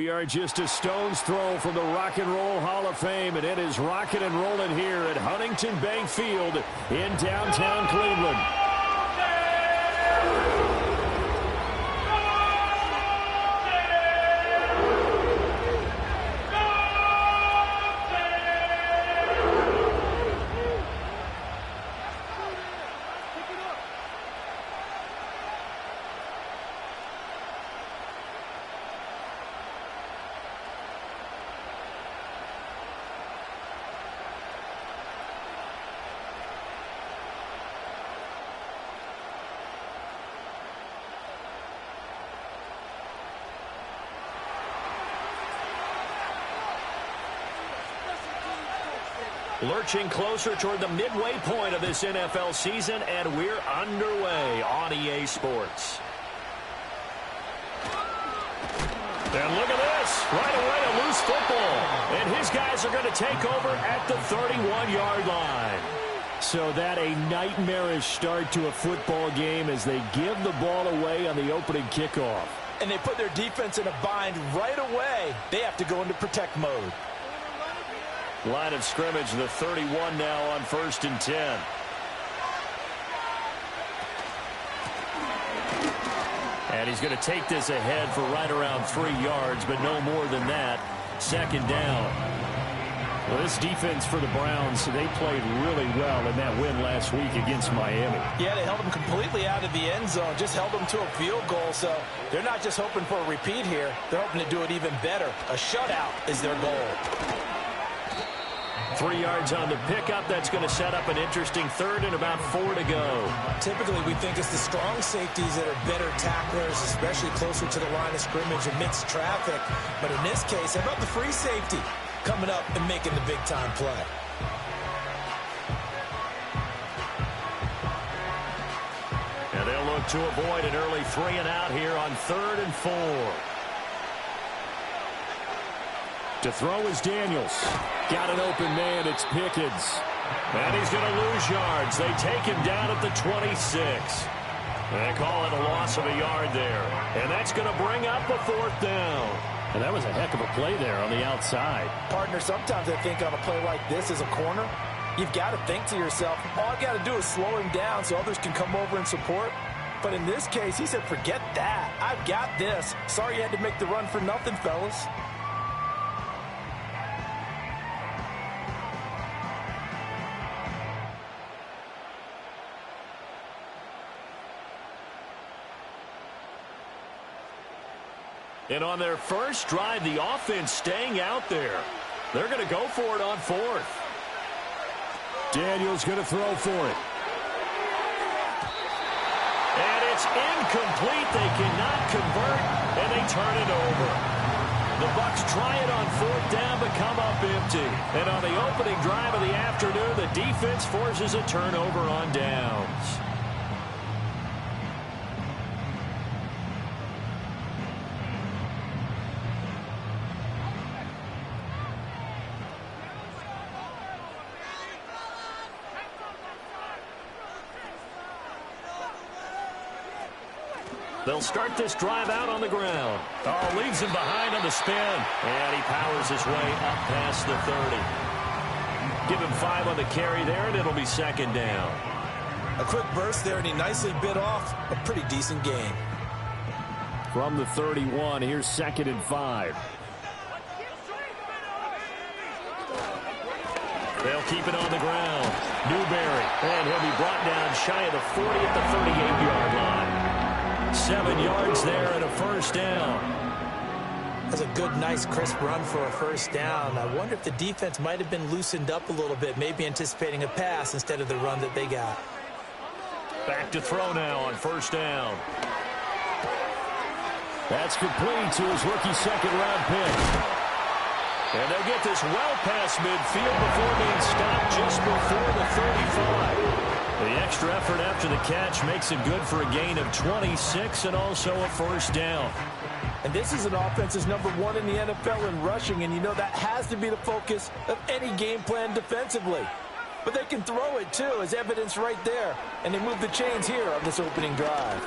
We are just a stone's throw from the Rock and Roll Hall of Fame, and it is rocking and rolling here at Huntington Bank Field in downtown Cleveland. Lurching closer toward the midway point of this NFL season, and we're underway on EA Sports. And look at this. Right away, a loose football. And his guys are going to take over at the 31-yard line. So that a nightmarish start to a football game as they give the ball away on the opening kickoff. And they put their defense in a bind right away. They have to go into protect mode. Line of scrimmage, the 31 now on 1st and 10. And he's going to take this ahead for right around 3 yards, but no more than that. 2nd down. Well, this defense for the Browns, they played really well in that win last week against Miami. Yeah, they held them completely out of the end zone, just held them to a field goal. So they're not just hoping for a repeat here. They're hoping to do it even better. A shutout is their goal. 3 yards on the pickup. That's going to set up an interesting 3rd and about 4 to go. Typically, we think it's the strong safeties that are better tacklers, especially closer to the line of scrimmage amidst traffic. But in this case, how about the free safety coming up and making the big-time play? And they'll look to avoid an early 3 and out here on 3rd and 4. To throw is Daniels. Got an open man. It's Pickens. And he's going to lose yards. They take him down at the 26. They call it a loss of a yard there. And that's going to bring up a 4th down. And that was a heck of a play there on the outside. Partner, sometimes I think on a play like this as a corner, you've got to think to yourself, all I got to do is slow him down so others can come over and support. But in this case, he said, forget that. I've got this. Sorry you had to make the run for nothing, fellas. And on their first drive, the offense staying out there. They're going to go for it on 4th. Daniels going to throw for it. And it's incomplete. They cannot convert, and they turn it over. The Bucs try it on 4th down, but come up empty. And on the opening drive of the afternoon, the defense forces a turnover on downs. They'll start this drive out on the ground. Oh, leaves him behind on the spin. And he powers his way up past the 30. Give him 5 on the carry there, and it'll be 2nd down. A quick burst there, and he nicely bit off a pretty decent gain. From the 31, here's 2nd and 5. They'll keep it on the ground. Newberry, and he'll be brought down shy of the 40 at the 38-yard line. 7 yards there and a 1st down. That's a good, nice, crisp run for a 1st down. I wonder if the defense might have been loosened up a little bit, maybe anticipating a pass instead of the run that they got. Back to throw now on 1st down. That's complete to his rookie 2nd-round pick. And they'll get this well past midfield before being stopped just before the 35. The extra effort after the catch makes it good for a gain of 26 and also a 1st down. And this is an offense that's #1 in the NFL in rushing, and you know that has to be the focus of any game plan defensively. But they can throw it, too, as evidence right there. And they move the chains here on this opening drive.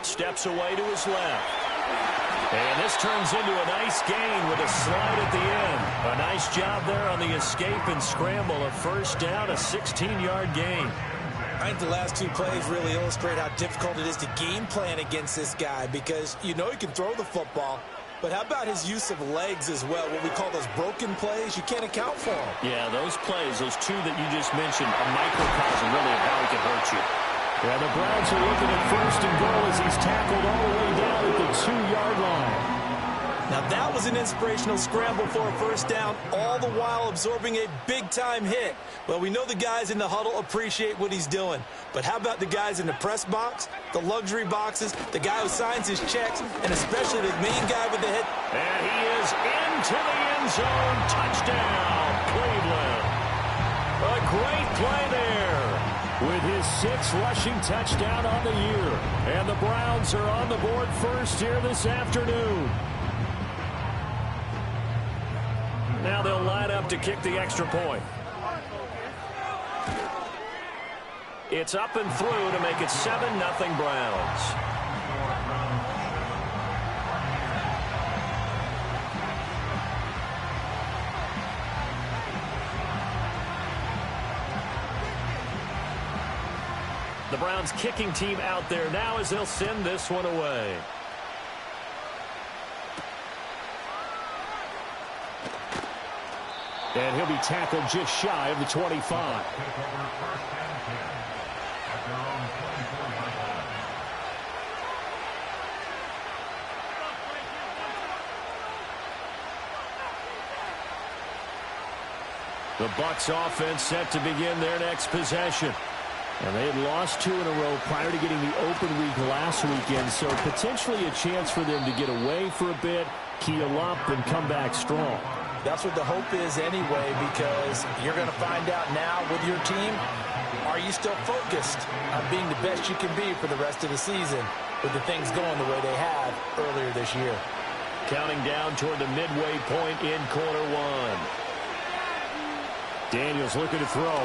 Steps away to his left. And this turns into a nice gain with a slide at the end. A nice job there on the escape and scramble. A first down, a 16-yard gain. I think the last two plays really illustrate how difficult it is to game plan against this guy, because you know he can throw the football, but how about his use of legs as well, what we call those broken plays? You can't account for them. Yeah, those plays, those two that you just mentioned, a microcosm really of how he can hurt you. Yeah, the Browns are looking at first and goal as he's tackled all the way down at the 2-yard line. Now that was an inspirational scramble for a first down, all the while absorbing a big-time hit. Well, we know the guys in the huddle appreciate what he's doing. But how about the guys in the press box, the luxury boxes, the guy who signs his checks, and especially the main guy with the hit? And he is into the end zone. Touchdown, Cleveland. A great play there with his 6th rushing touchdown on the year. And the Browns are on the board first here this afternoon. Now they'll line up to kick the extra point. It's up and through to make it 7-0 Browns. The Browns kicking team out there now as they'll send this one away. And he'll be tackled just shy of the 25. The Bucs offense set to begin their next possession. And they had lost 2 in a row prior to getting the open week last weekend, so potentially a chance for them to get away for a bit, keel up, and come back strong. That's what the hope is anyway, because you're going to find out now with your team, are you still focused on being the best you can be for the rest of the season with the things going the way they have earlier this year? Counting down toward the midway point in quarter one. Daniels looking to throw.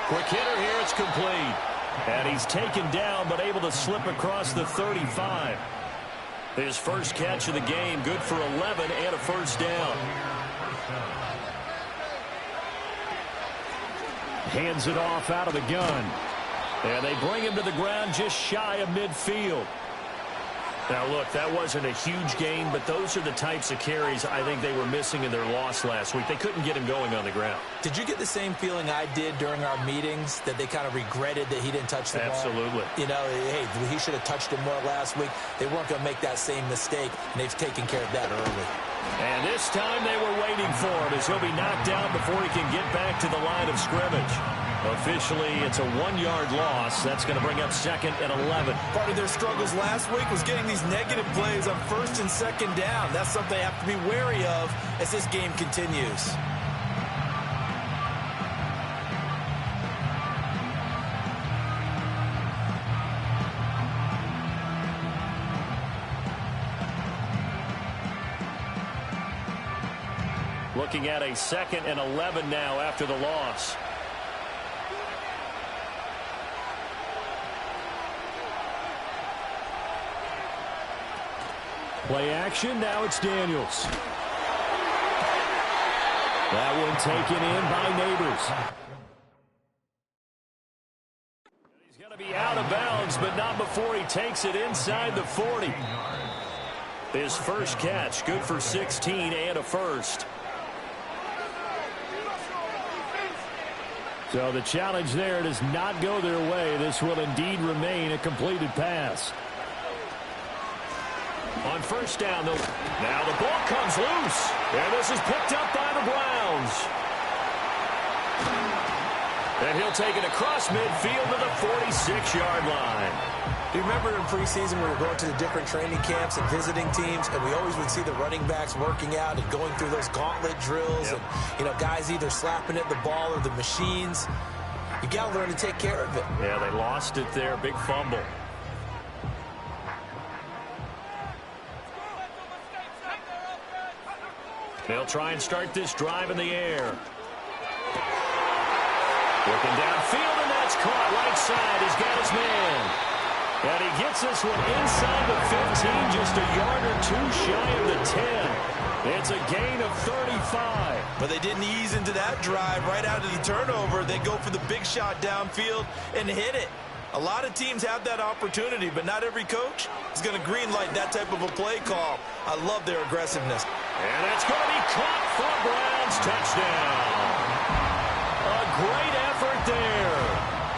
Quick hitter here, it's complete. And he's taken down, but able to slip across the 35. His first catch of the game, good for 11 and a first down. Hands it off out of the gun. And they bring him to the ground just shy of midfield. Now, look, that wasn't a huge gain, but those are the types of carries I think they were missing in their loss last week. They couldn't get him going on the ground. Did you get the same feeling I did during our meetings, that they kind of regretted that he didn't touch the ball? Absolutely. You know, hey, he should have touched it more last week. They weren't going to make that same mistake, and they've taken care of that early. And this time they were waiting for him as he'll be knocked down before he can get back to the line of scrimmage. Officially, it's a 1-yard loss. That's going to bring up 2nd and 11. Part of their struggles last week was getting these negative plays on 1st and 2nd down. That's something they have to be wary of as this game continues. Looking at a 2nd and 11 now after the loss. Play action, now it's Daniels. That one taken in by Neighbors. He's going to be out of bounds, but not before he takes it inside the 40. His first catch, good for 16 and a first. So the challenge there does not go their way. This will indeed remain a completed pass. On first down, now the ball comes loose. And this is picked up by the Browns. And he'll take it across midfield to the 46-yard line. Do you remember in preseason we were going to the different training camps and visiting teams, and we always would see the running backs working out and going through those gauntlet drills, and, you know, guys either slapping at the ball or the machines. You got to learn to take care of it. Yeah, they lost it there. Big fumble. They'll try and start this drive in the air. Looking downfield, and that's caught right side. He's got his man. And he gets this one inside the 15, just a yard or two shy of the 10. It's a gain of 35. But they didn't ease into that drive right out of the turnover. They go for the big shot downfield and hit it. A lot of teams have that opportunity, but not every coach is going to greenlight that type of a play call. I love their aggressiveness. And it's going to be caught for a Browns touchdown. A great effort there.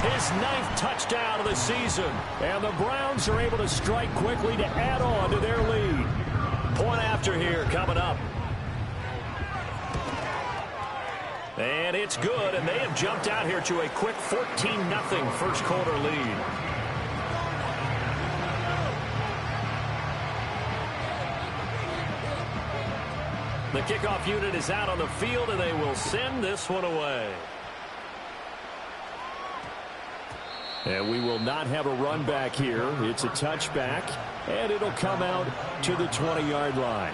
His 9th touchdown of the season. And the Browns are able to strike quickly to add on to their lead. Point after here coming up. And it's good, and they have jumped out here to a quick 14-0 first quarter lead. The kickoff unit is out on the field, and they will send this one away. And we will not have a run back here. It's a touchback, and it'll come out to the 20-yard line.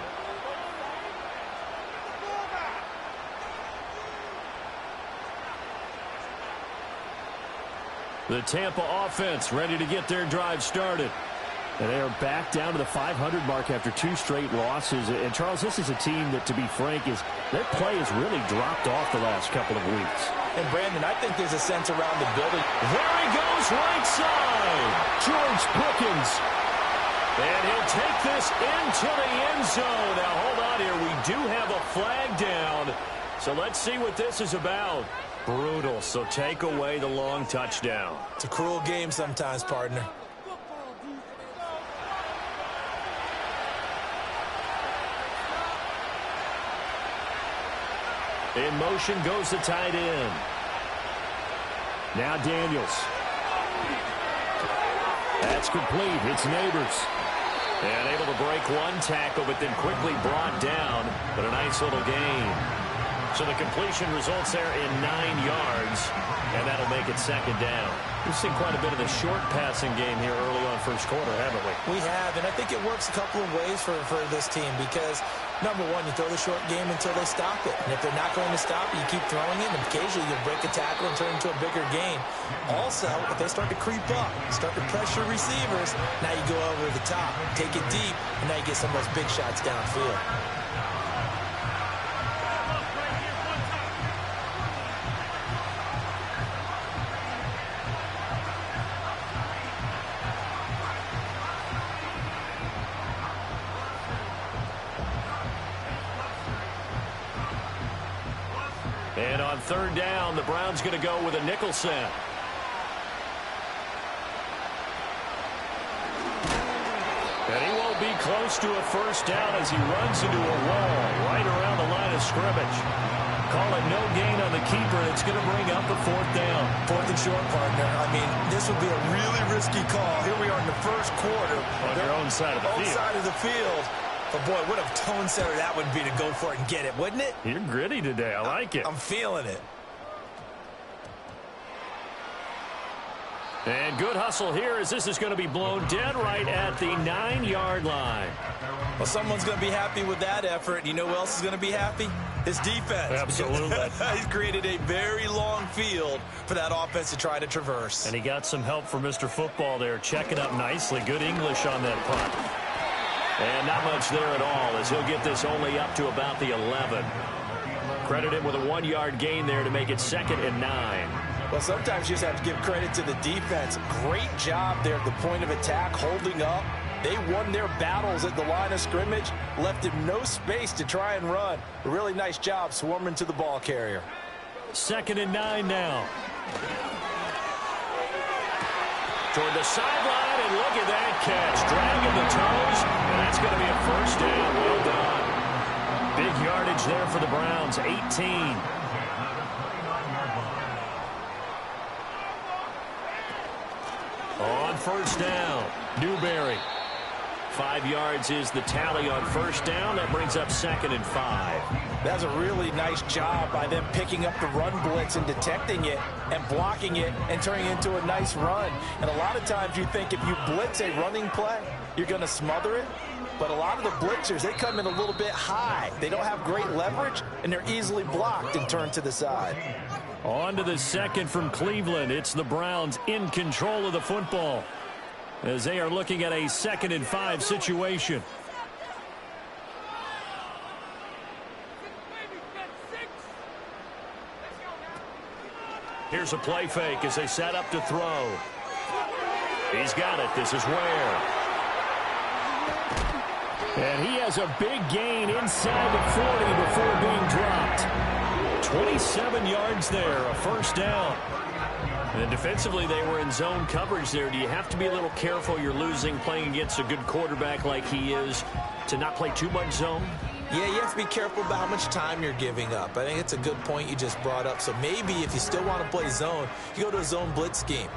The Tampa offense ready to get their drive started. And they are back down to the 500 mark after 2 straight losses. And, Charles, this is a team that, to be frank, their play has really dropped off the last couple of weeks. And, Brandon, I think there's a sense around the building. There he goes, right side. George Pickens. And he'll take this into the end zone. Now, hold on here. We do have a flag down. So let's see what this is about. Brutal. So take away the long touchdown. It's a cruel game sometimes, partner. In motion goes the tight end. Now Daniels. That's complete. It's Neighbors. And able to break one tackle, but then quickly brought down. But a nice little gain. So the completion results there in 9 yards, and that'll make it second down. We've seen quite a bit of the short passing game here early on first quarter, haven't we? We have, and I think it works a couple of ways for this team because, number one, you throw the short game until they stop it. And if they're not going to stop it, you keep throwing it, and occasionally you'll break a tackle and turn it into a bigger gain. Also, if they start to creep up, start to pressure receivers, now you go over the top, take it deep, and now you get some of those big shots downfield. And on third down, the Browns going to go with a nickel set. And he won't be close to a first down as he runs into a wall right around the line of scrimmage. Call it no gain on the keeper, and it's going to bring up the 4th down. 4th and short, partner. I mean, this would be a really risky call. Here we are in the first quarter. On their own side of the field. Own side of the field. But, boy, what a tone setter that would be to go for it and get it, wouldn't it? You're gritty today. I like it. I'm feeling it. And good hustle here as this is going to be blown dead right at the 9-yard line. Well, someone's going to be happy with that effort. You know who else is going to be happy? His defense. Absolutely. He's created a very long field for that offense to try to traverse. And he got some help from Mr. Football there, checking up nicely. Good English on that punt. And not much there at all as he'll get this only up to about the 11. Credit him with a 1-yard gain there to make it 2nd and 9. Well, sometimes you just have to give credit to the defense. Great job there at the point of attack, holding up. They won their battles at the line of scrimmage, left him no space to try and run. A really nice job swarming to the ball carrier. 2nd and 9 now. Toward the sideline, and look at that catch. Dragging the toes, and that's going to be a first down. Well done. Big yardage there for the Browns, 18. On first down, Newberry. 5 yards is the tally on first down. That brings up 2nd and 5. That's a really nice job by them picking up the run blitz and detecting it and blocking it and turning it into a nice run. And a lot of times you think if you blitz a running play, you're going to smother it. But a lot of the blitzers, they come in a little bit high. They don't have great leverage, and they're easily blocked and turned to the side. On to the second from Cleveland. It's the Browns in control of the football. as they are looking at a 2nd and 5 situation. Here's a play fake as they set up to throw. He's got it. This is Ware. And he has a big gain inside the 40 before being dropped. 27 yards there, a first down. And defensively, they were in zone coverage there. Do you have to be a little careful? You're losing playing against a good quarterback like he is to not play too much zone? Yeah, you have to be careful about how much time you're giving up. I think it's a good point you just brought up. So maybe if you still want to play zone, you go to a zone blitz scheme.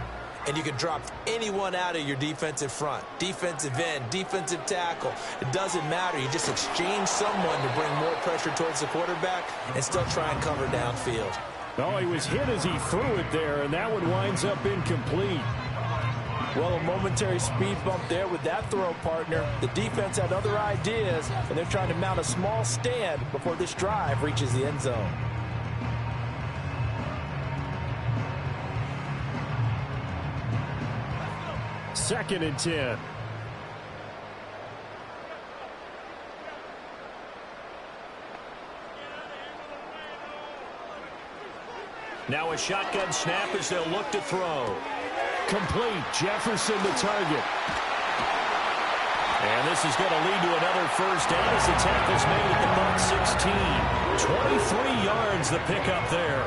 And you can drop anyone out of your defensive front. Defensive end, defensive tackle. It doesn't matter. You just exchange someone to bring more pressure towards the quarterback and still try and cover downfield. Oh, he was hit as he threw it there, and that one winds up incomplete. Well, a momentary speed bump there with that throw, partner. The defense had other ideas, and they're trying to mount a small stand before this drive reaches the end zone. Second and 10. Now a shotgun snap as they'll look to throw. Complete. Jefferson the target. And this is going to lead to another first down as the tackle's made at the Bucs 16. 23 yards the pickup there.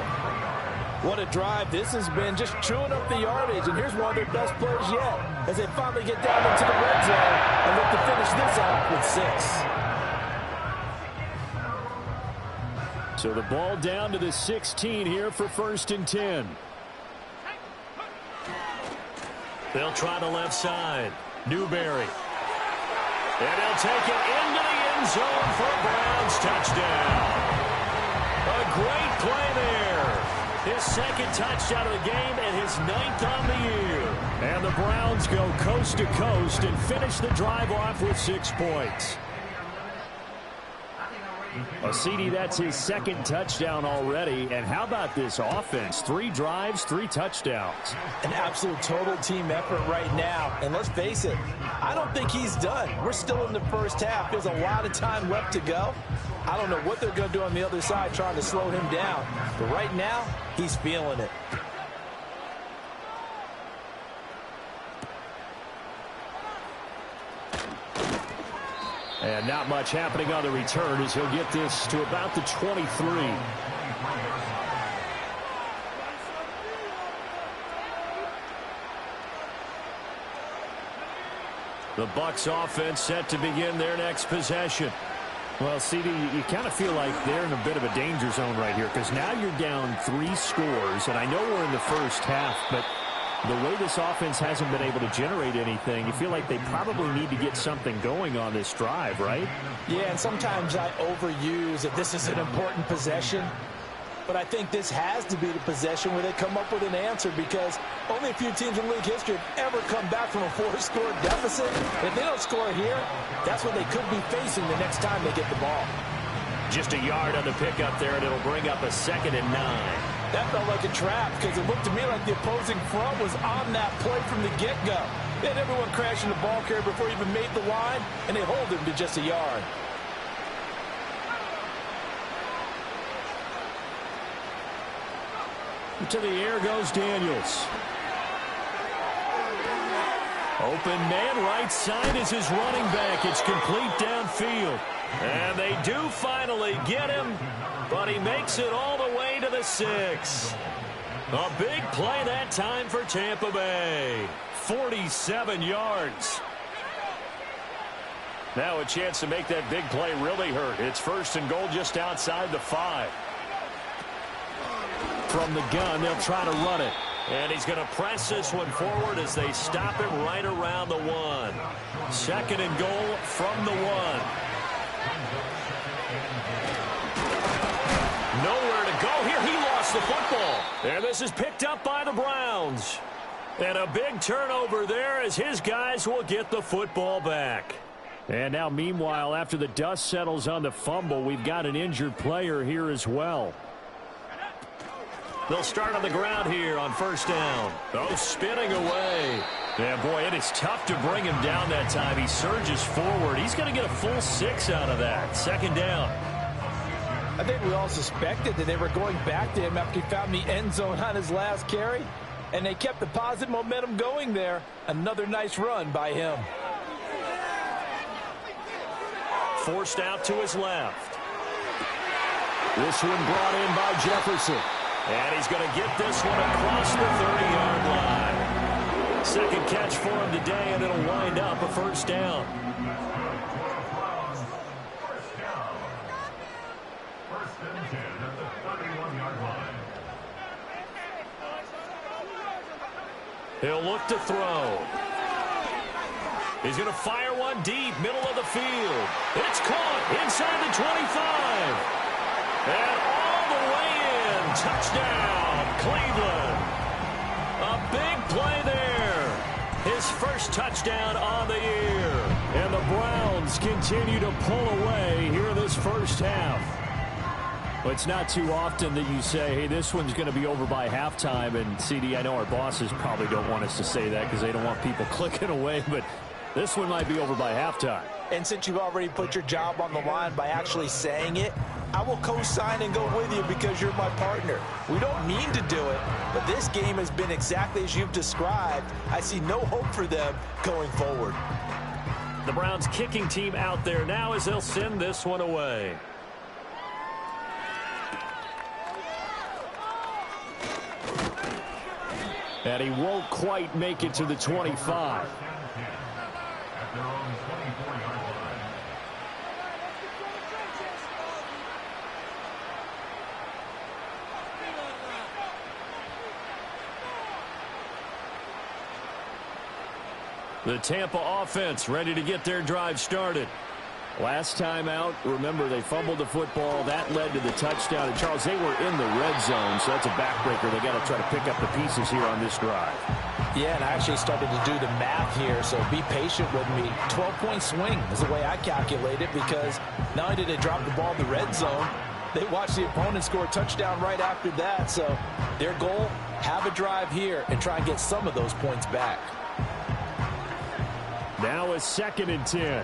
What a drive this has been, just chewing up the yardage. And here's one of their best plays yet as they finally get down into the red zone and look to finish this off with 6. So the ball down to the 16 here for 1st and 10. They'll try the left side. Newberry. And they'll take it into the end zone for a Browns touchdown. A great play there. His 2nd touchdown of the game and his 9th on the year. And the Browns go coast to coast and finish the drive off with 6 points. CD, that's his 2nd touchdown already. And how about this offense? 3 drives, 3 touchdowns. An absolute total team effort right now. And let's face it, I don't think he's done. We're still in the first half. There's a lot of time left to go. I don't know what they're going to do on the other side trying to slow him down. But right now, he's feeling it. And not much happening on the return as he'll get this to about the 23. The Bucs offense set to begin their next possession. Well, CD, you kind of feel like they're in a bit of a danger zone right here because now you're down 3 scores, and I know we're in the first half, but the way this offense hasn't been able to generate anything, you feel like they probably need to get something going on this drive, right? Yeah, and sometimes I overuse that this is an important possession. But I think this has to be the possession where they come up with an answer because only a few teams in league history have ever come back from a 4-score deficit. And if they don't score here, that's what they could be facing the next time they get the ball. Just a yard on the pickup there, and it'll bring up a 2nd and 9. That felt like a trap because it looked to me like the opposing front was on that play from the get-go. They had everyone crashing the ball carrier before he even made the line, and they hold him to just a yard. To the air goes Daniels. Open man right side is his running back. It's complete downfield. And they do finally get him, but he makes it all the way to the 6. A big play that time for Tampa Bay. 47 yards. Now a chance to make that big play really hurt. It's 1st and goal just outside the 5. From the gun, they'll try to run it. And he's going to press this one forward as they stop him right around the 1. 2nd and goal from the 1. Nowhere to go here. He lost the football. And this is picked up by the Browns. And a big turnover there as his guys will get the football back. And now, meanwhile, after the dust settles on the fumble, we've got an injured player here as well. They'll start on the ground here on 1st down. Oh, spinning away. Yeah, boy, it is tough to bring him down that time. He surges forward. He's going to get a full 6 out of that. Second down. I think we all suspected that they were going back to him after he found the end zone on his last carry, and they kept the positive momentum going there. Another nice run by him. Forced out to his left. This one brought in by Jefferson. And he's going to get this one across the 30-yard line. Second catch for him today, and it'll wind up a first down. He'll look to throw. He's going to fire one deep, middle of the field. It's caught inside the 25. And all the way in. Touchdown, Cleveland. A big play there. His first touchdown on the year. And the Browns continue to pull away here this first half. Well, it's not too often that you say, hey, this one's going to be over by halftime. And, CD, I know our bosses probably don't want us to say that because they don't want people clicking away. But this one might be over by halftime. And since you've already put your job on the line by actually saying it, I will co-sign and go with you because you're my partner. We don't mean to do it, but this game has been exactly as you've described. I see no hope for them going forward. The Browns kicking team out there now as they'll send this one away. And he won't quite make it to the 25. The Tampa offense ready to get their drive started. Last time out, remember, they fumbled the football. That led to the touchdown. And, Charles, they were in the red zone, so that's a backbreaker. They got to try to pick up the pieces here on this drive. Yeah, and I actually started to do the math here, so be patient with me. 12-point swing is the way I calculate it because not only did they drop the ball in the red zone, they watched the opponent score a touchdown right after that. So their goal, have a drive here and try and get some of those points back. Now a 2nd and 10.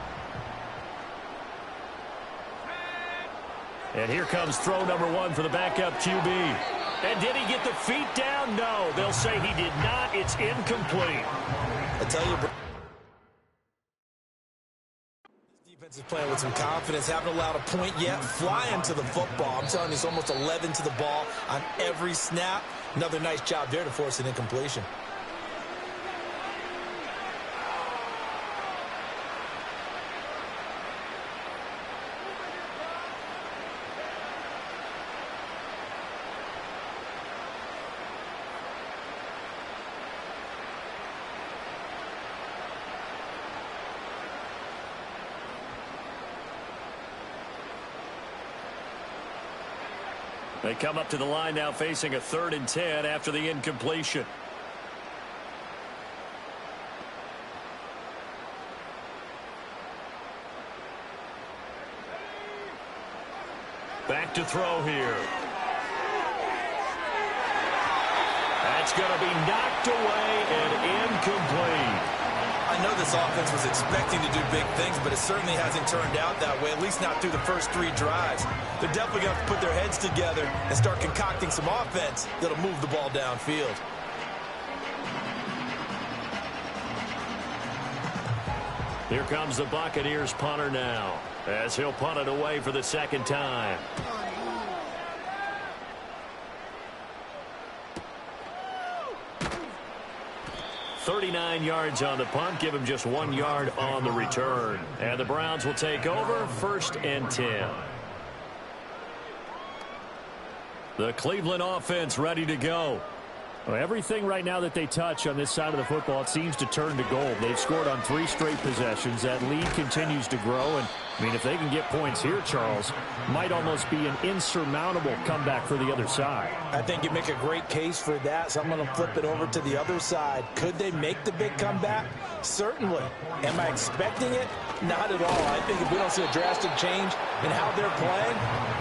And here comes throw number 1 for the backup QB. And did he get the feet down? No. They'll say he did not. It's incomplete. I tell you, this defense is playing with some confidence. Haven't allowed a point yet. Flying to the football. I'm telling you, it's almost 11 to the ball on every snap. Another nice job there to force an incompletion. They come up to the line now facing a 3rd and 10 after the incompletion. Back to throw here. That's going to be knocked away and incomplete. I know this offense was expecting to do big things, but it certainly hasn't turned out that way, at least not through the first 3 drives. They're definitely going to have to put their heads together and start concocting some offense that'll move the ball downfield. Here comes the Buccaneers punter now, as he'll punt it away for the 2nd time. 39 yards on the punt, give him just 1 yard on the return. And the Browns will take over 1st and 10. The Cleveland offense ready to go. Well, everything right now that they touch on this side of the football, it seems to turn to gold. They've scored on 3 straight possessions. That lead continues to grow. And, I mean, if they can get points here, Charles, might almost be an insurmountable comeback for the other side. I think you make a great case for that, so I'm going to flip it over to the other side. Could they make the big comeback? Certainly. Am I expecting it? Not at all. I think if we don't see a drastic change in how they're playing,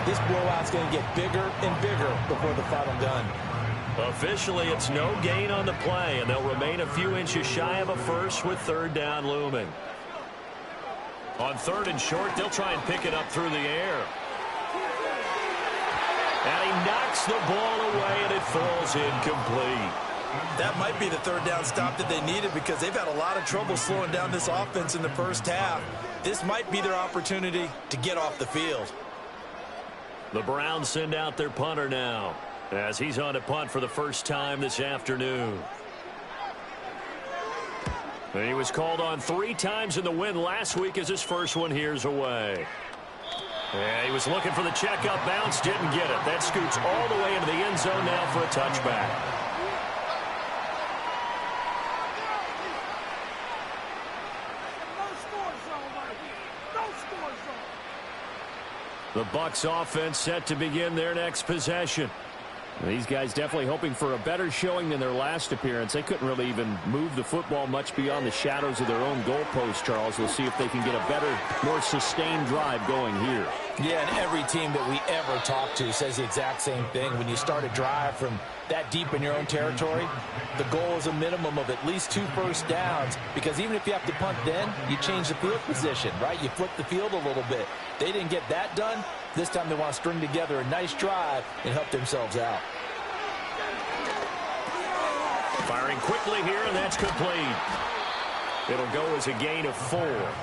this blowout's going to get bigger and bigger before the final gun. Officially, it's no gain on the play, and they'll remain a few inches shy of a first with third down looming. On third and short, they'll try and pick it up through the air. And he knocks the ball away, and it falls incomplete. That might be the third down stop that they needed because they've had a lot of trouble slowing down this offense in the first half. This might be their opportunity to get off the field. The Browns send out their punter now as he's on to punt for the first time this afternoon. And he was called on 3 times in the win last week as his first one here's away. Yeah, he was looking for the checkup bounce, didn't get it. That scoots all the way into the end zone now for a touchback. The Bucs offense set to begin their next possession. These guys definitely hoping for a better showing than their last appearance. They couldn't really even move the football much beyond the shadows of their own goalpost, Charles. We'll see if they can get a better, more sustained drive going here. Yeah, and every team that we ever talk to says the exact same thing. When you start a drive from that deep in your own territory, the goal is a minimum of at least 2 first downs, because even if you have to punt then, you change the field position, right? You flip the field a little bit. They didn't get that done. This time they want to string together a nice drive and help themselves out. Firing quickly here, and that's complete. It'll go as a gain of 4,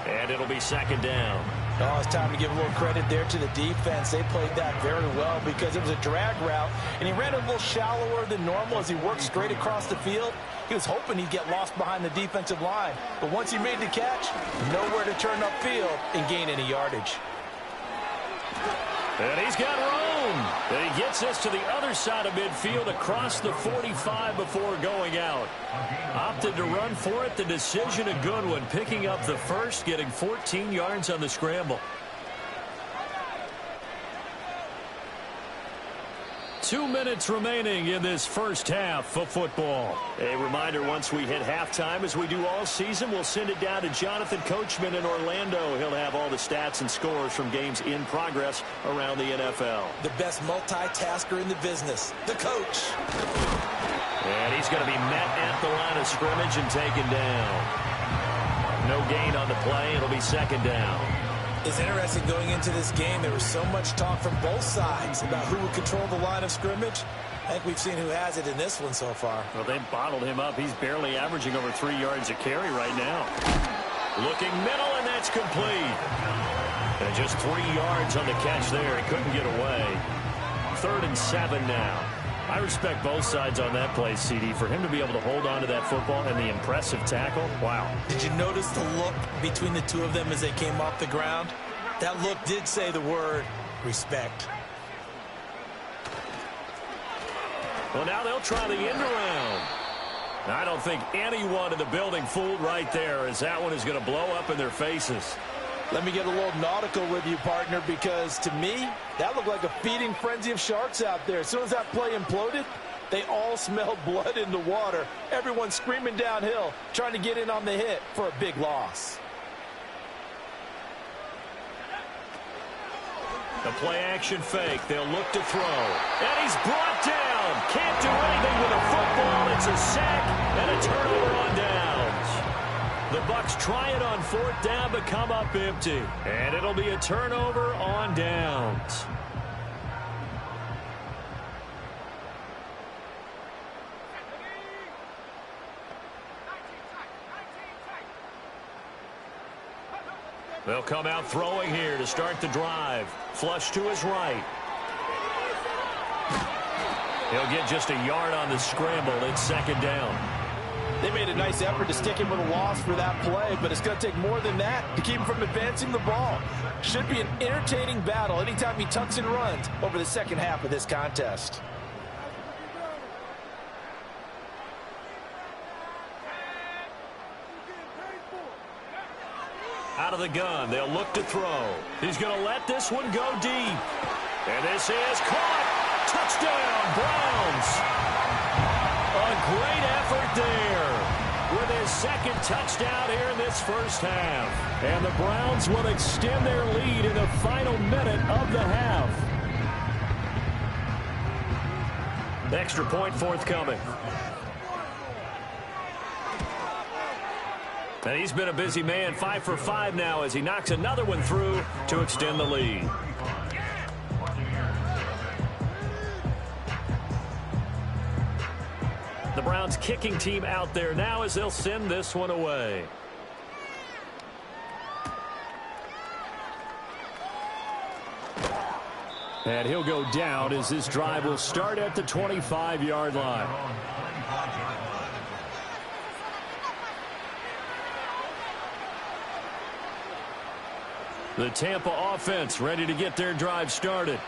and it'll be second down. Oh, it's time to give a little credit there to the defense. They played that very well because it was a drag route, and he ran a little shallower than normal as he worked straight across the field. He was hoping he'd get lost behind the defensive line, but once he made the catch, nowhere to turn upfield and gain any yardage. And he's got room. And he gets us to the other side of midfield across the 45 before going out. Opted to run for it. The decision a good one. Picking up the first, getting 14 yards on the scramble. 2 minutes remaining in this first half of football. A reminder, once we hit halftime, as we do all season, we'll send it down to Jonathan Coachman in Orlando. He'll have all the stats and scores from games in progress around the NFL. The best multitasker in the business, the coach. And he's going to be met at the line of scrimmage and taken down. No gain on the play. It'll be second down. It's interesting going into this game. There was so much talk from both sides about who would control the line of scrimmage. I think we've seen who has it in this one so far. Well, they bottled him up. He's barely averaging over 3 yards a carry right now. Looking middle, and that's complete. And just 3 yards on the catch there. He couldn't get away. 3rd and 7 now. I respect both sides on that play, CD. For him to be able to hold on to that football and the impressive tackle, wow. Did you notice the look between the two of them as they came off the ground? That look did say the word respect. Well, now they'll try the end around. I don't think anyone in the building fooled right there, as that one is going to blow up in their faces. Let me get a little nautical with you, partner, because to me, that looked like a feeding frenzy of sharks out there. As soon as that play imploded, they all smelled blood in the water. Everyone screaming downhill, trying to get in on the hit for a big loss. The play-action fake. They'll look to throw. And he's brought down. Can't do anything with a football. It's a sack and a turnover on downs. The Bucs try it on 4th down, but come up empty. And it'll be a turnover on downs. They'll come out throwing here to start the drive. Flush to his right. He'll get just a yard on the scramble. It's second down. They made a nice effort to stick him with a loss for that play, but it's going to take more than that to keep him from advancing the ball. Should be an entertaining battle anytime he tucks and runs over the second half of this contest. Out of the gun, they'll look to throw. He's going to let this one go deep. And this is caught. Touchdown, Browns. A great effort there with his second touchdown here in this first half. And the Browns will extend their lead in the final minute of the half. Extra point forthcoming. And he's been a busy man, 5 for 5 now as he knocks another one through to extend the lead. The Browns kicking team out there now as they'll send this one away. And he'll go down as this drive will start at the 25-yard line. The Tampa offense ready to get their drive started.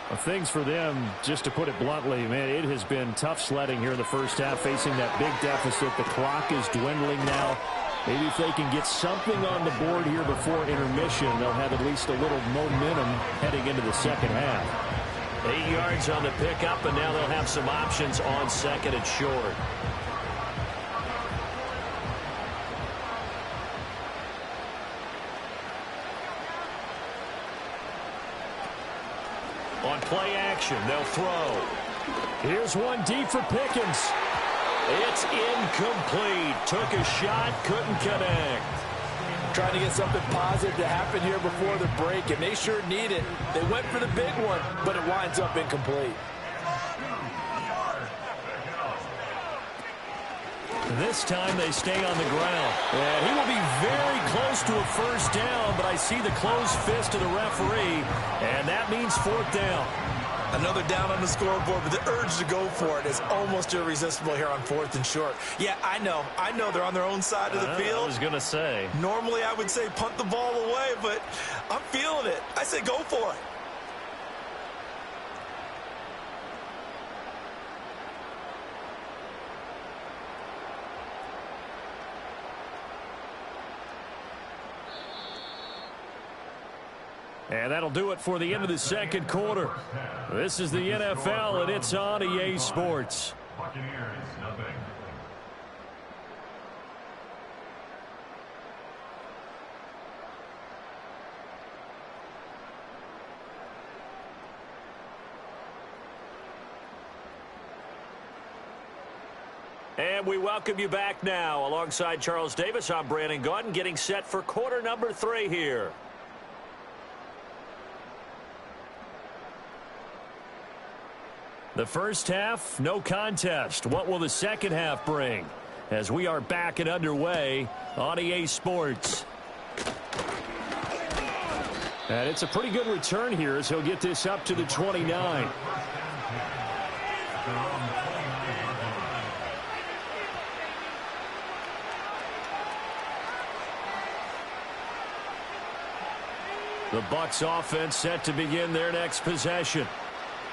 Well, things for them, just to put it bluntly, man, it has been tough sledding here in the first half, facing that big deficit. The clock is dwindling now. Maybe if they can get something on the board here before intermission, they'll have at least a little momentum heading into the second half. 8 yards on the pickup, and now they'll have some options on second and short. On play action, they'll throw. Here's one deep for Pickens. It's incomplete. Took a shot, couldn't connect. Trying to get something positive to happen here before the break, and they sure need it. They went for the big one, but it winds up incomplete. This time they stay on the ground. And he will be very close to a first down, but I see the closed fist of the referee, and that means fourth down. Another down on the scoreboard, but the urge to go for it is almost irresistible here on fourth and short. Yeah, I know they're on their own side of the field. I was going to say. Normally I would say punt the ball away, but I'm feeling it. I say go for it. And that'll do it for the end of the second quarter. This is the NFL, and it's on EA Sports. And we welcome you back now. Alongside Charles Davis, I'm Brandon Gaudin, getting set for quarter number 3 here. The first half, no contest. What will the second half bring? As we are back and underway on EA Sports. And it's a pretty good return here as he'll get this up to the 29. The Bucs offense set to begin their next possession.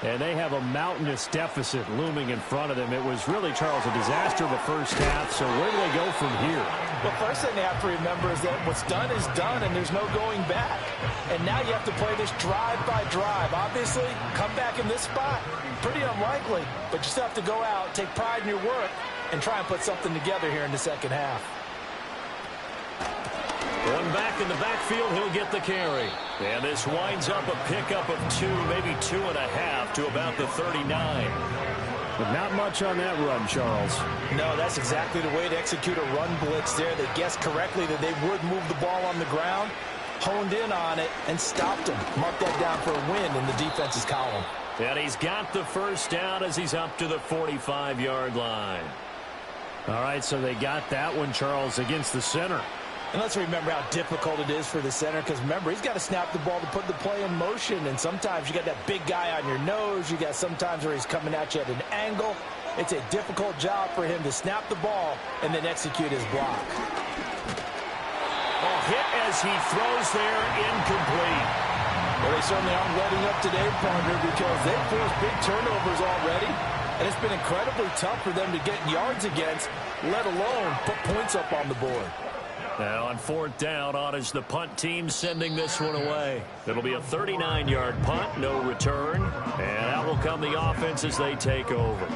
And they have a mountainous deficit looming in front of them. It was really, Charles, a disaster the first half. So where do they go from here? Well, first thing they have to remember is that what's done is done, and there's no going back. And now you have to play this drive by drive. Obviously, come back in this spot, pretty unlikely. But you still have to go out, take pride in your work, and try and put something together here in the second half. One back in the backfield, he'll get the carry. And this winds up a pickup of 2, maybe 2.5 to about the 39. But not much on that run, Charles. No, that's exactly the way to execute a run blitz there. They guessed correctly that they would move the ball on the ground, honed in on it, and stopped him. Mark that down for a win in the defense's column. And he's got the first down as he's up to the 45-yard line. All right, so they got that one, Charles, against the center. And let's remember how difficult it is for the center, because remember, he's got to snap the ball to put the play in motion, and sometimes you got that big guy on your nose. You got sometimes where he's coming at you at an angle. It's a difficult job for him to snap the ball and then execute his block. Oh, hit as he throws there, incomplete. Well, they certainly aren't letting up today, partner, because they've forced big turnovers already, and it's been incredibly tough for them to get yards against, let alone put points up on the board. Now on fourth down, on is the punt team sending this one away. It'll be a 39-yard punt, no return. And out will come the offense as they take over.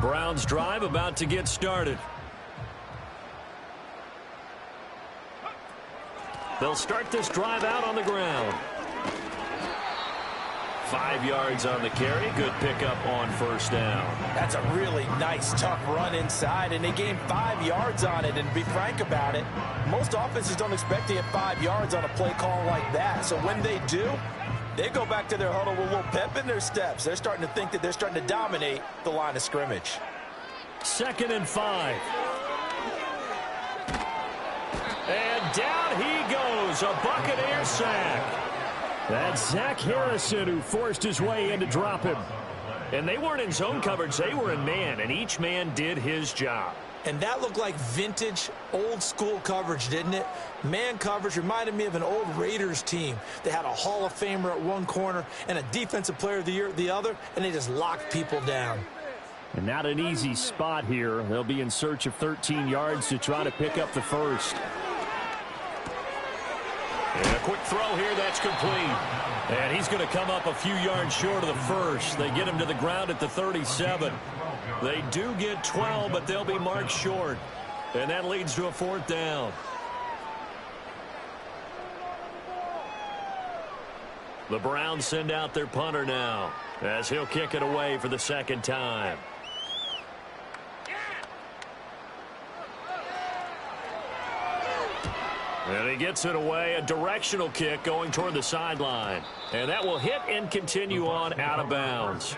Browns drive about to get started. They'll start this drive out on the ground. 5 yards on the carry. Good pickup on first down. That's a really nice, tough run inside, and they gained 5 yards on it. And to be frank about it, most offenses don't expect to get 5 yards on a play call like that. So when they do, they go back to their huddle with a little pep in their steps. They're starting to think that they're starting to dominate the line of scrimmage. 2nd and 5. And down he goes. A Buccaneer sack. That's Zach Harrison who forced his way in to drop him. And they weren't in zone coverage. They were in man, and each man did his job. And that looked like vintage, old-school coverage, didn't it? Man coverage reminded me of an old Raiders team. They had a Hall of Famer at one corner and a Defensive Player of the Year at the other, and they just locked people down. And not an easy spot here. They'll be in search of 13 yards to try to pick up the first. And a quick throw here, that's complete. And he's going to come up a few yards short of the first. They get him to the ground at the 37. They do get 12, but they'll be marked short. And that leads to a 4th down. The Browns send out their punter now, as he'll kick it away for the 2nd time. And he gets it away, a directional kick going toward the sideline. And that will hit and continue on out of bounds.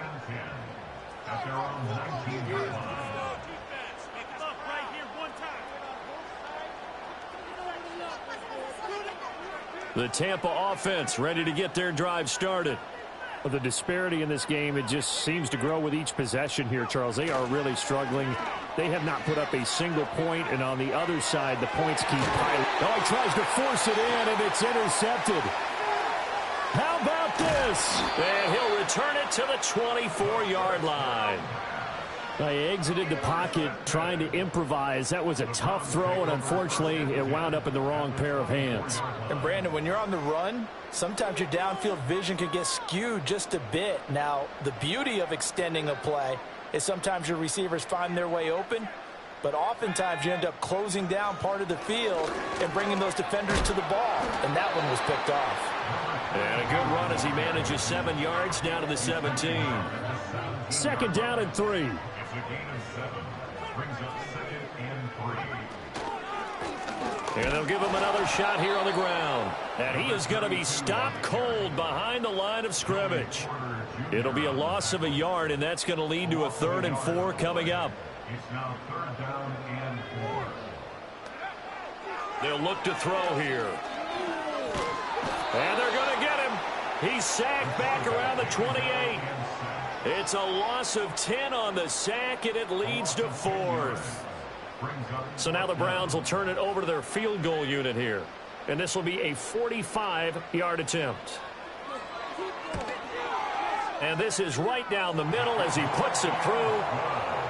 The Tampa offense ready to get their drive started. Well, the disparity in this game, it just seems to grow with each possession here, Charles. They are really struggling. They have not put up a single point, and on the other side, the points keep piling. Oh, he tries to force it in, and it's intercepted. How about this? And he'll return it to the 24-yard line. He exited the pocket trying to improvise. That was a tough throw, and unfortunately, it wound up in the wrong pair of hands. And, Brandon, when you're on the run, sometimes your downfield vision can get skewed just a bit. Now, the beauty of extending a play is sometimes your receivers find their way open, but oftentimes you end up closing down part of the field and bringing those defenders to the ball, and that one was picked off. And a good run as he manages 7 yards down to the 17. 2nd down and 3. And they'll give him another shot here on the ground. And he is going to be stopped cold behind the line of scrimmage. It'll be a loss of a yard, and that's going to lead to a 3rd and 4 coming up. It's now 3rd down and 4. They'll look to throw here. And they're going to get him. He's sacked back around the 28. It's a loss of 10 on the sack, and it leads to 4th. So now the Browns will turn it over to their field goal unit here. And this will be a 45-yard attempt. And this is right down the middle as he puts it through.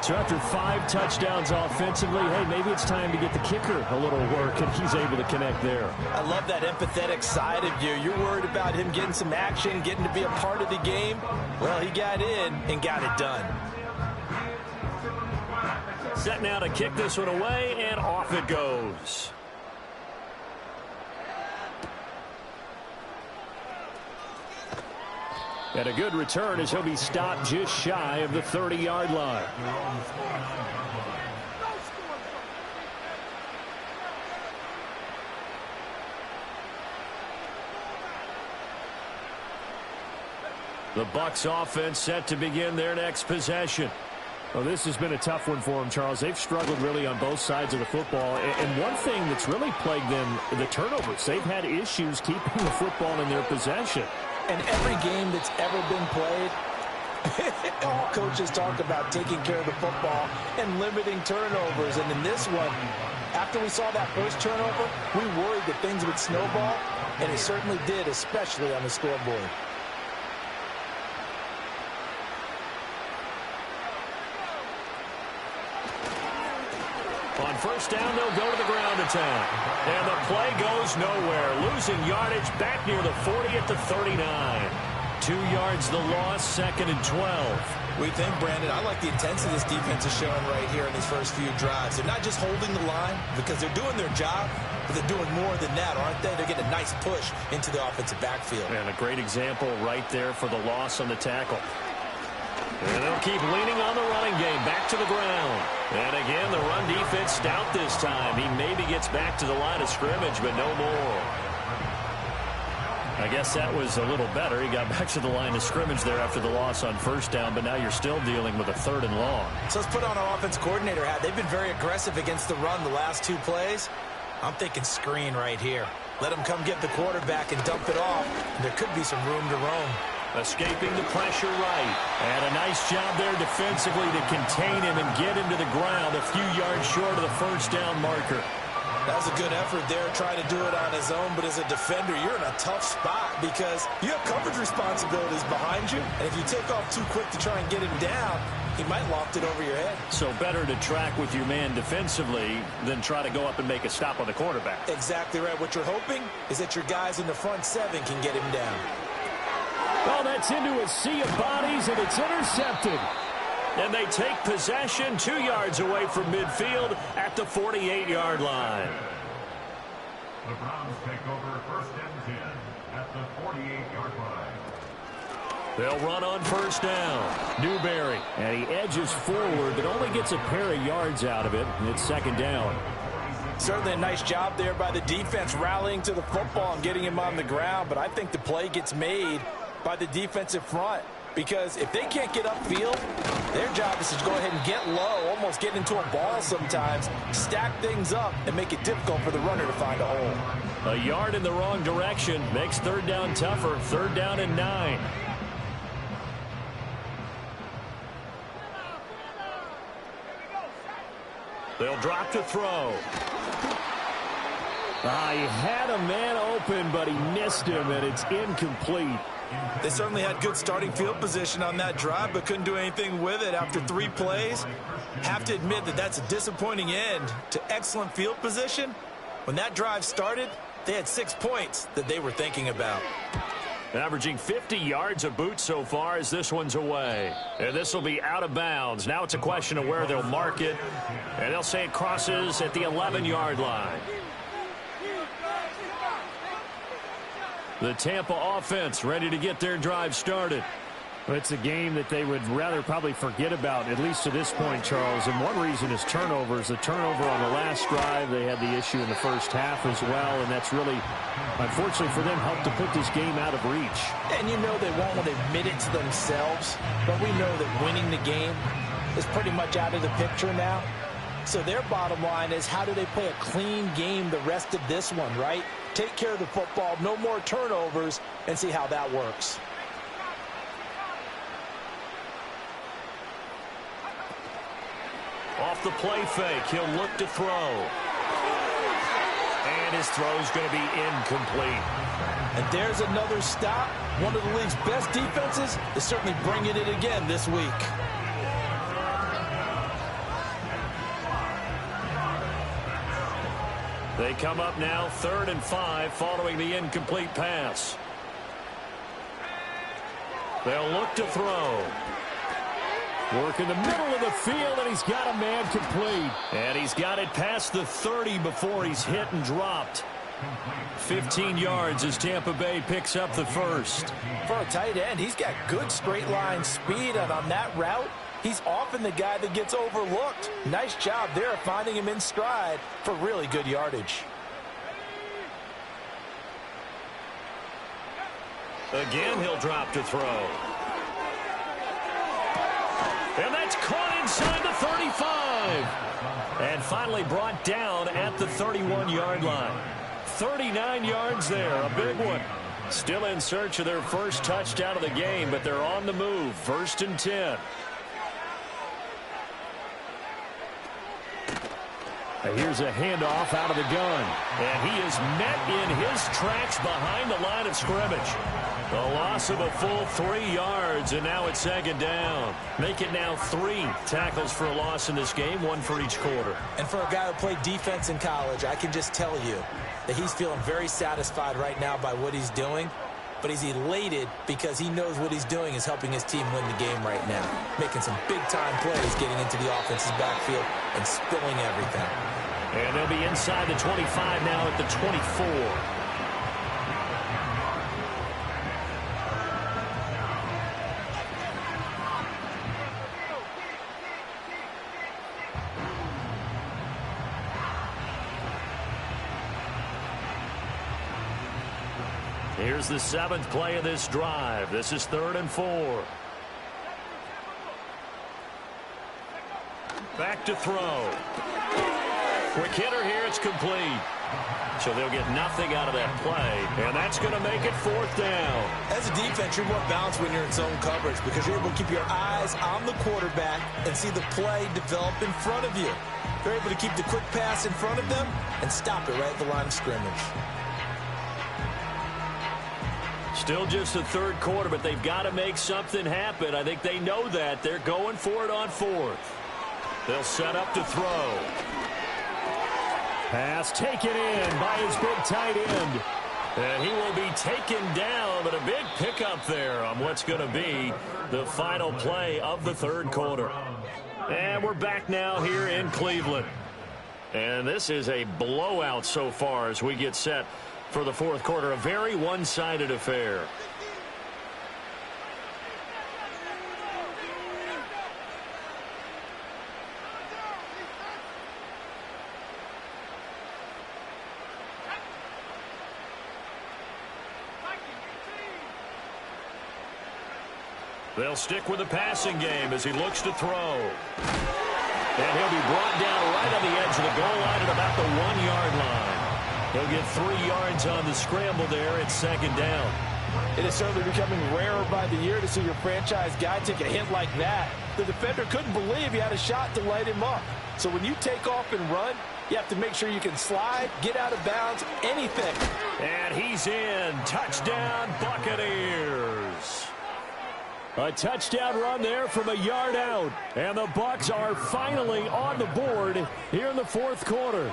So after 5 touchdowns offensively, hey, maybe it's time to get the kicker a little work, and he's able to connect there. I love that empathetic side of you. You're worried about him getting some action, getting to be a part of the game. Well, he got in and got it done. Set now to kick this one away, and off it goes. And a good return as he'll be stopped just shy of the 30-yard line. The Bucs offense set to begin their next possession. Well, this has been a tough one for them, Charles. They've struggled really on both sides of the football. And one thing that's really plagued them, the turnovers. They've had issues keeping the football in their possession. And every game that's ever been played, all coaches talk about taking care of the football and limiting turnovers. And in this one, after we saw that first turnover, we worried that things would snowball, and it certainly did, especially on the scoreboard. On first down, they'll go to the ground attack. And the play goes nowhere. Losing yardage back near the 40 at the 39. 2 yards the loss, 2nd and 12. We think, Brandon, I like the intensity this defense is showing right here in these first few drives. They're not just holding the line because they're doing their job, but they're doing more than that, aren't they? They're getting a nice push into the offensive backfield. And a great example right there for the loss on the tackle. And they'll keep leaning on the running game, back to the ground. And again, the run defense stout this time. He maybe gets back to the line of scrimmage, but no more. I guess that was a little better. He got back to the line of scrimmage there after the loss on first down, but now you're still dealing with a 3rd and long. So let's put on our offense coordinator hat. They've been very aggressive against the run the last 2 plays. I'm thinking screen right here. Let him come get the quarterback and dump it off. There could be some room to roam. Escaping the pressure right. And a nice job there defensively to contain him and get him to the ground a few yards short of the first down marker. That was a good effort there, trying to do it on his own. But as a defender, you're in a tough spot because you have coverage responsibilities behind you. And if you take off too quick to try and get him down, he might loft it over your head. So better to track with your man defensively than try to go up and make a stop on the quarterback. Exactly right. What you're hoping is that your guys in the front 7 can get him down. Well, that's into a sea of bodies, and it's intercepted. And they take possession 2 yards away from midfield at the 48-yard line. The Browns take over 1st and 10 at the 48-yard line. They'll run on first down. Newberry, and he edges forward, but only gets a pair of yards out of it. And it's 2nd down. Certainly a nice job there by the defense rallying to the football and getting him on the ground. But I think the play gets made by the defensive front. Because if they can't get upfield, their job is to go ahead and get low, almost get into a ball sometimes, stack things up, and make it difficult for the runner to find a hole. A yard in the wrong direction makes 3rd down tougher. 3rd down and 9. They'll drop to throw. He had a man open, but he missed him, and it's incomplete. They certainly had good starting field position on that drive, but couldn't do anything with it after 3 plays. Have to admit that that's a disappointing end to excellent field position. When that drive started, they had 6 points that they were thinking about. Averaging 50 yards a boot so far as this one's away. And this will be out of bounds. Now it's a question of where they'll mark it. And they'll say it crosses at the 11-yard line. The Tampa offense ready to get their drive started. It's a game that they would rather probably forget about, at least to this point, Charles. And one reason is turnovers. The turnover on the last drive, they had the issue in the first half as well, and that's really, unfortunately for them, helped to put this game out of reach. And you know they won't want to admit it to themselves, but we know that winning the game is pretty much out of the picture now. So their bottom line is, how do they play a clean game the rest of this one, right? Take care of the football, no more turnovers, and see how that works. Off the play fake, he'll look to throw. And his throw's going to be incomplete. And there's another stop. One of the league's best defenses is certainly bringing it again this week. They come up now 3rd and 5 following the incomplete pass. They'll look to throw. Work in the middle of the field, and he's got a man complete. And he's got it past the 30 before he's hit and dropped. 15 yards as Tampa Bay picks up the first. For a tight end, he's got good straight line speed, and on that route, he's often the guy that gets overlooked. Nice job there finding him in stride for really good yardage. Again, he'll drop to throw. And that's caught inside the 35. And finally brought down at the 31-yard line. 39 yards there, a big one. Still in search of their first touchdown of the game, but they're on the move. 1st and 10. Here's a handoff out of the gun. And he is met in his tracks behind the line of scrimmage. A loss of a full 3 yards, and now it's 2nd down. Make it now 3 tackles for a loss in this game, 1 for each quarter. And for a guy who played defense in college, I can just tell you that he's feeling very satisfied right now by what he's doing. but he's elated because he knows what he's doing is helping his team win the game right now. Making some big-time plays, getting into the offense's backfield and spilling everything. And they'll be inside the 25 now at the 24. Here's the 7th play of this drive. This is 3rd and 4. Back to throw. Quick hitter here. It's complete. So they'll get nothing out of that play, and that's going to make it 4th down. As a defense, you're more balanced when you're in zone coverage because you're able to keep your eyes on the quarterback and see the play develop in front of you. They're able to keep the quick pass in front of them and stop it right at the line of scrimmage. Still just the 3rd quarter, but they've got to make something happen. I think they know that. They're going for it on 4th. They'll set up to throw. Pass taken in by his big tight end. And he will be taken down, but a big pickup there on what's going to be the final play of the 3rd quarter. And we're back now here in Cleveland. And this is a blowout so far as we get set for the 4th quarter. A very one-sided affair. They'll stick with the passing game as he looks to throw. And he'll be brought down right on the edge of the goal line at about the 1-yard line. He'll get 3 yards on the scramble there. It's 2nd down. It is certainly becoming rarer by the year to see your franchise guy take a hit like that. The defender couldn't believe he had a shot to light him up. So when you take off and run, you have to make sure you can slide, get out of bounds, anything. And he's in. Touchdown, Buccaneers. A touchdown run there from a yard out. And the Bucs are finally on the board here in the 4th quarter.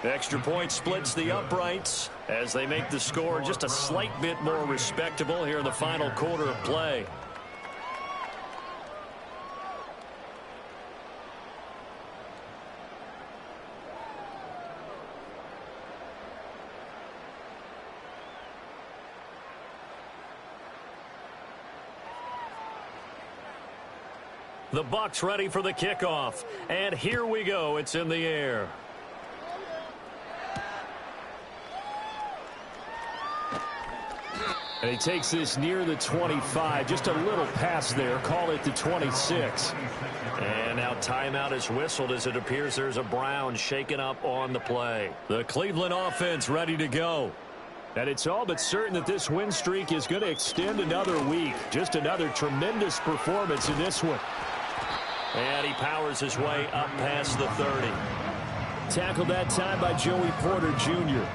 Extra point splits the uprights as they make the score just a slight bit more respectable here in the final quarter of play. The Bucs ready for the kickoff. And here we go. It's in the air. And he takes this near the 25. Just a little pass there. Call it the 26. And now timeout is whistled as it appears there's a Brown shaken up on the play. The Cleveland offense ready to go. And it's all but certain that this win streak is going to extend another week. Just another tremendous performance in this one. And he powers his way up past the 30. Tackled that time by Joey Porter Jr.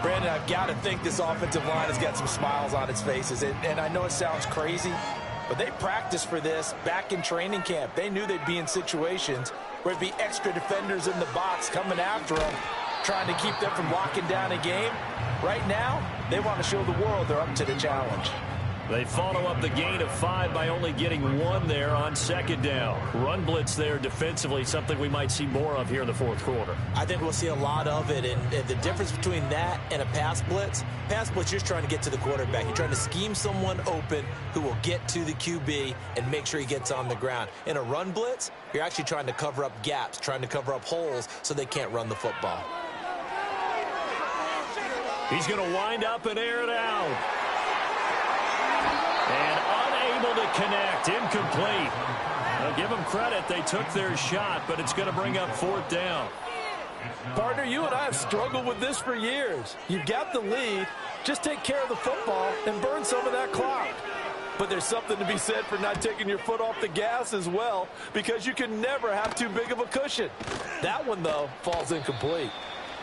Brandon, I've got to think this offensive line has got some smiles on its faces. And I know it sounds crazy, but they practiced for this back in training camp. They knew they'd be in situations where there'd be extra defenders in the box coming after them, trying to keep them from locking down a game. Right now, they want to show the world they're up to the challenge. They follow up the gain of 5 by only getting 1 there on 2nd down. Run blitz there defensively, something we might see more of here in the 4th quarter. I think we'll see a lot of it, and the difference between that and a pass blitz, you're just trying to get to the quarterback. You're trying to scheme someone open who will get to the QB and make sure he gets on the ground. In a run blitz, you're actually trying to cover up gaps, trying to cover up holes so they can't run the football. He's going to wind up and air it out. And unable to connect, incomplete. I'll give them credit, they took their shot, but it's going to bring up 4th down. Partner, you and I have struggled with this for years. You've got the lead, just take care of the football and burn some of that clock. But there's something to be said for not taking your foot off the gas as well, because you can never have too big of a cushion. That one, though, falls incomplete.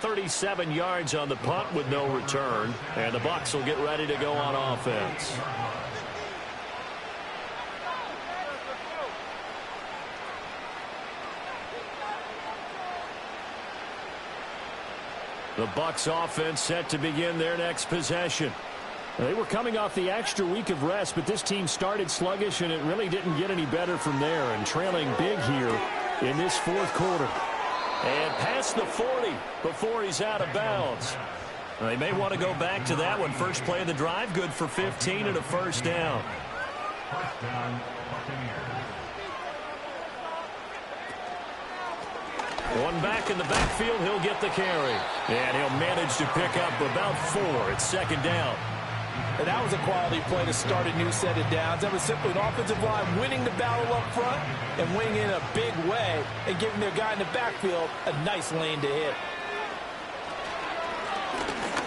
37 yards on the punt with no return, and the Bucs will get ready to go on offense. The Bucs offense set to begin their next possession. They were coming off the extra week of rest, but this team started sluggish, and it really didn't get any better from there, and trailing big here in this fourth quarter. And past the 40 before he's out of bounds. They may want to go back to that one. First play of the drive, good for 15 and a first down. First down, Buccaneers. One back in the backfield, he'll get the carry. And he'll manage to pick up about 4. It's second down. And that was a quality play to start a new set of downs. That was simply an offensive line winning the battle up front and winning in a big way and giving their guy in the backfield a nice lane to hit.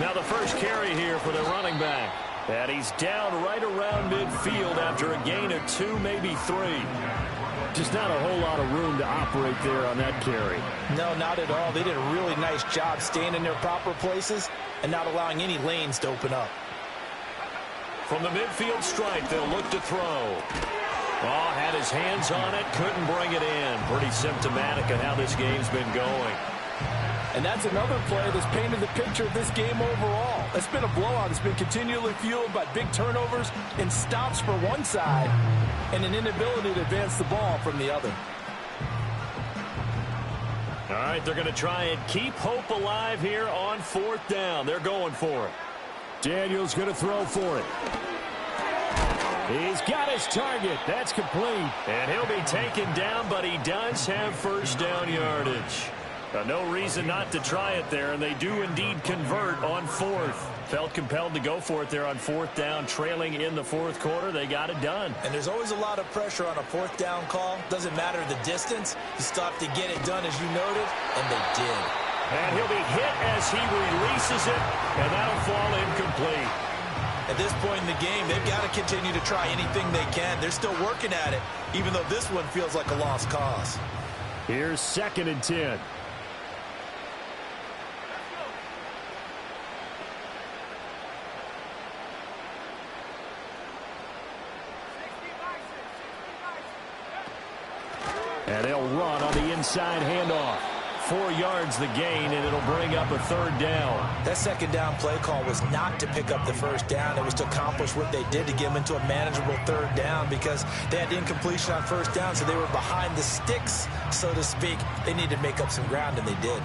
Now the first carry here for the running back. And he's down right around midfield after a gain of 2, maybe 3. Just not a whole lot of room to operate there on that carry. No, not at all. They did a really nice job staying in their proper places and not allowing any lanes to open up. From the midfield stripe, they'll look to throw. Oh, had his hands on it, couldn't bring it in. Pretty symptomatic of how this game's been going. And that's another play that's painted the picture of this game overall. It's been a blowout. It's been continually fueled by big turnovers and stops for one side and an inability to advance the ball from the other. All right, they're going to try and keep hope alive here on fourth down. They're going for it. Daniels going to throw for it. He's got his target. That's complete. And he'll be taken down, but he does have first down yardage. No reason not to try it there, and they do indeed convert on fourth. Felt compelled to go for it there on fourth down, trailing in the fourth quarter. They got it done. And there's always a lot of pressure on a fourth down call. Doesn't matter the distance. You still have to get it done, as you noted, and they did. And he'll be hit as he releases it, and that'll fall incomplete. At this point in the game, they've got to continue to try anything they can. They're still working at it, even though this one feels like a lost cause. Here's 2nd and 10. And they'll run on the inside handoff. 4 yards the gain, and it'll bring up a 3rd down. That second down play call was not to pick up the first down. It was to accomplish what they did to get them into a manageable 3rd down because they had incompletion on first down, so they were behind the sticks, so to speak. They needed to make up some ground, and they did.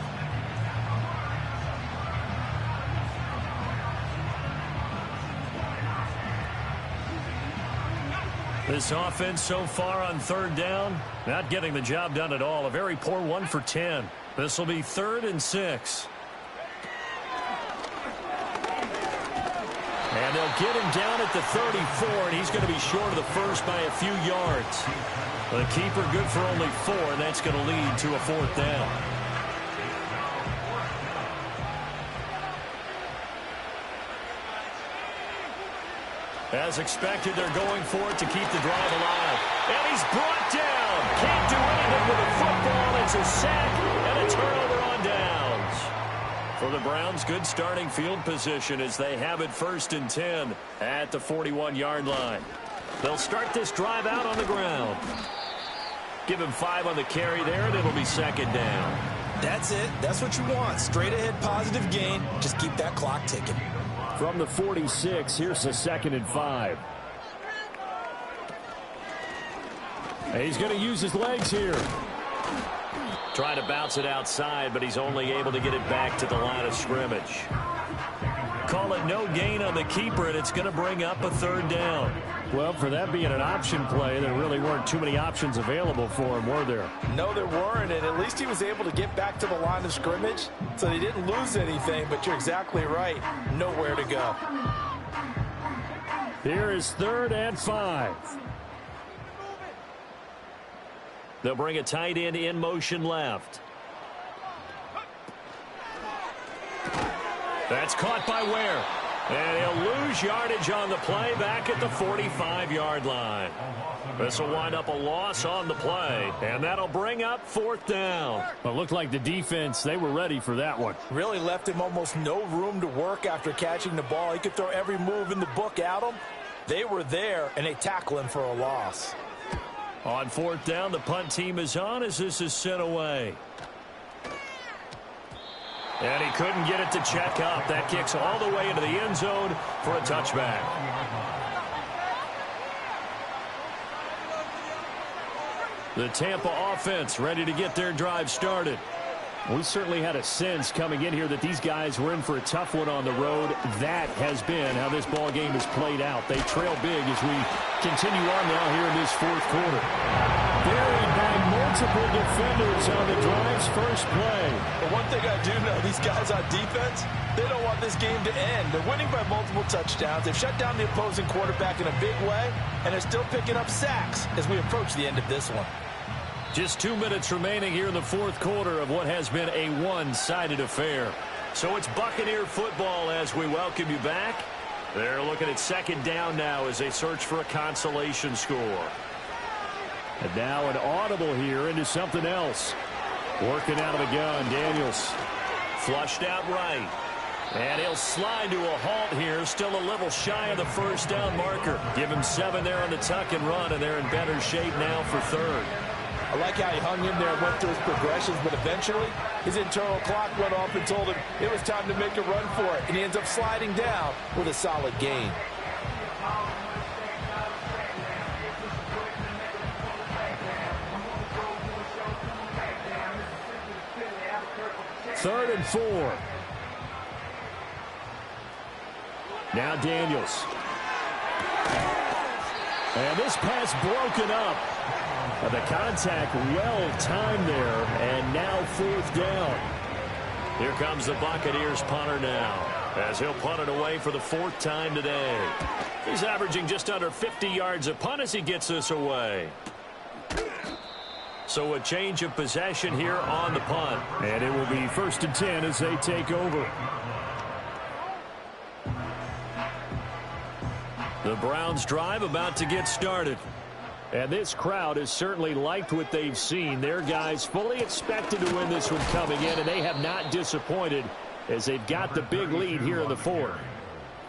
This offense so far on 3rd down, not getting the job done at all. A very poor 1 for 10. This will be 3rd and 6. And they'll get him down at the 34, and he's going to be short of the first by a few yards. The keeper good for only 4, and that's going to lead to a 4th down. As expected, they're going for it to keep the drive alive. And he's brought down. Can't do anything with the football. It's a sack and a turnover on downs. For the Browns, good starting field position as they have it 1st and 10 at the 41-yard line. They'll start this drive out on the ground. Give him 5 on the carry there, and it'll be 2nd down. That's it. That's what you want. Straight ahead positive gain. Just keep that clock ticking. From the 46, here's the 2nd and 5. And he's going to use his legs here. Trying to bounce it outside, but he's only able to get it back to the line of scrimmage. Call it no gain on the keeper, and it's going to bring up a 3rd down. Well, for that being an option play, there really weren't too many options available for him, were there? No, there weren't, and at least he was able to get back to the line of scrimmage, so they didn't lose anything, but you're exactly right. Nowhere to go. Here is 3rd and 5. They'll bring a tight end in motion left. That's caught by Ware. And he'll lose yardage on the play back at the 45-yard line. This will wind up a loss on the play, and that'll bring up 4th down. Well, it looked like the defense, they were ready for that one. Really left him almost no room to work after catching the ball. He could throw every move in the book at him. They were there, and they tackle him for a loss. On 4th down, the punt team is on as this is sent away. And he couldn't get it to check up. That kicks all the way into the end zone for a touchback. The Tampa offense ready to get their drive started. We certainly had a sense coming in here that these guys were in for a tough one on the road. That has been how this ball game has played out. They trail big as we continue on now here in this fourth quarter. Buried by multiple defenders on the drive's first play. But one thing I do know, these guys on defense, they don't want this game to end. They're winning by multiple touchdowns. They've shut down the opposing quarterback in a big way, and they're still picking up sacks as we approach the end of this one. Just 2 minutes remaining here in the fourth quarter of what has been a one-sided affair. So it's Buccaneer football as we welcome you back. They're looking at second down now as they search for a consolation score. And now an audible here into something else. Working out of the gun, Daniels. Flushed out right. And he'll slide to a halt here. Still a little shy of the first down marker. Give him 7 there on the tuck and run, and they're in better shape now for third. I like how he hung in there and went through his progressions, but eventually his internal clock went off and told him it was time to make a run for it, and he ends up sliding down with a solid gain. Third and 4. Now Daniels. And this pass broken up. The contact well-timed there, and now fourth down. Here comes the Buccaneers punter now, as he'll punt it away for the 4th time today. He's averaging just under 50 yards a punt as he gets this away. So a change of possession here on the punt. And it will be 1st and 10 as they take over. The Browns drive about to get started. And this crowd has certainly liked what they've seen. Their guys fully expected to win this one coming in, and they have not disappointed as they've got the big lead here in the 4th.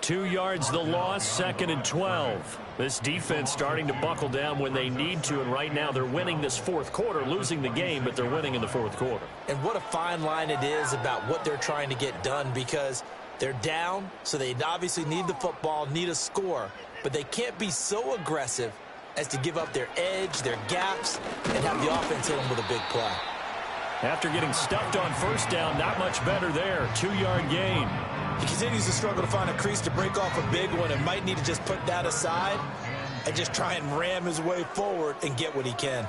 2 yards the loss, 2nd and 12. This defense starting to buckle down when they need to, and right now they're winning this fourth quarter, losing the game, but they're winning in the fourth quarter. And what a fine line it is about what they're trying to get done, because they're down, so they obviously need the football, need a score, but they can't be so aggressive as to give up their edge, their gaps, and have the offense hit them with a big play. After getting stuffed on first down, not much better there. 2-yard gain. He continues to struggle to find a crease to break off a big one and might need to just put that aside and just try and ram his way forward and get what he can.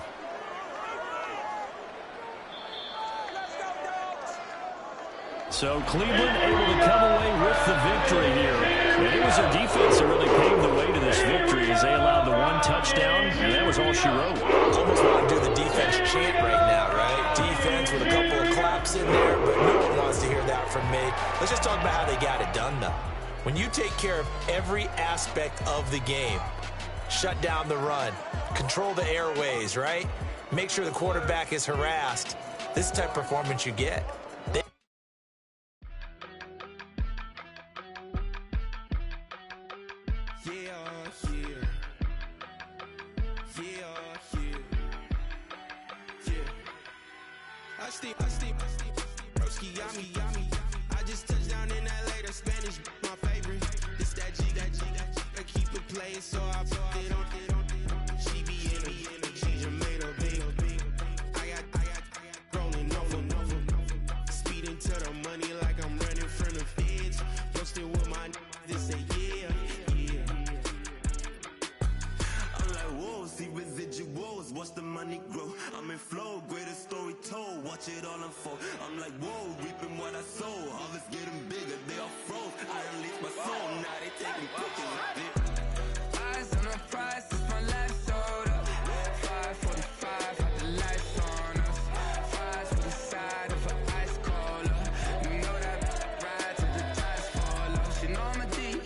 So Cleveland able to come away with the victory here. And it was their defense that really paved the way to this victory as they allowed the 1 touchdown, and that was all she wrote. Almost want to do the defense chant right now, right? Defense with a couple of claps in there, but no one wants to hear that from me. Let's just talk about how they got it done, though. When you take care of every aspect of the game, shut down the run, control the airways, right? Make sure the quarterback is harassed. This is the type of performance you get. I just touched down in LA, the Spanish, my favorite. This that G, I keep it playing, so I put it on. She be in the change, I made a big. I got rolling over. Speeding to the money like I'm running from the feds. Posted with my this say yeah. I'm like, whoa, see residuals, watch the money grow. I'm in flow, greatest story told, watch it all unfold. I'm like, whoa, reaping what I sow. Harvest getting bigger, they all froze. I unleashed my soul, now they taking pictures. Eyes on the prize, it's my last order. 5:45, got the lights on us. Fries for the side of an ice caller. You know that ride till the tires fall off. You know I'm a D,